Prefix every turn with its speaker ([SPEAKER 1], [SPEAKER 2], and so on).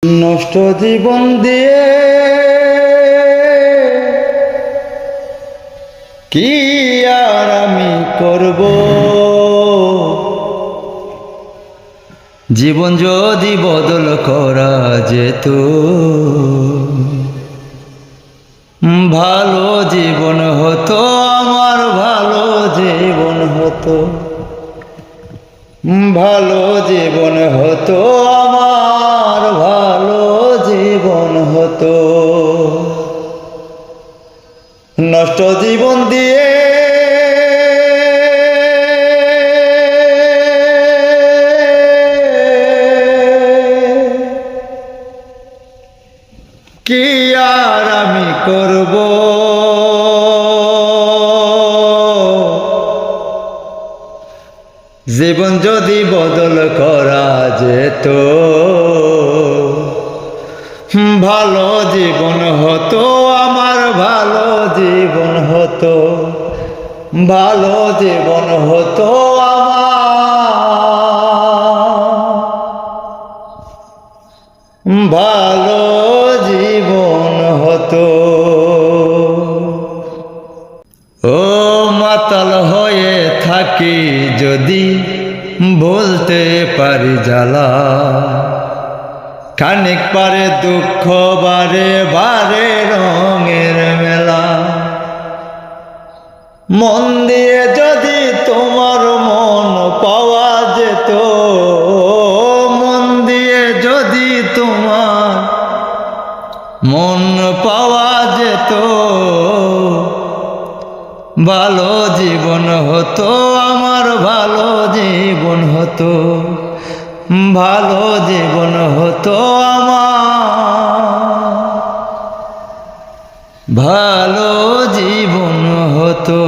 [SPEAKER 1] নষ্ট জীবন দিয়ে কি আর আমি করব, জীবন যদি বদল করা যেত, ভালো জীবন হতো আমার, ভালো জীবন হতো, ভালো জীবন হতো আমার, ভালো জীবন হতো। নষ্ট জীবন দিয়ে কি আর আমি করব, জীবন যদি বদল করা যেত, ভালো জীবন হতো আমার, ভালো জীবন হতো, ভালো জীবন হতো আমার, ভালো জীবন হতো। ও মাতাল হয়ে থাকি যদি বলতে পারি জ্বালা, খানিক পারে দুঃখ বারে বারে রঙের মেলা, মন দিয়ে যদি তোমার মন পাওয়া যেত, মন দিয়ে যদি তোমার মন পাওয়া যেত, ভালো জীবন হতো আমার, ভালো জীবন হতো, ভালো জীবন হতো আমার, ভালো জীবন হতো।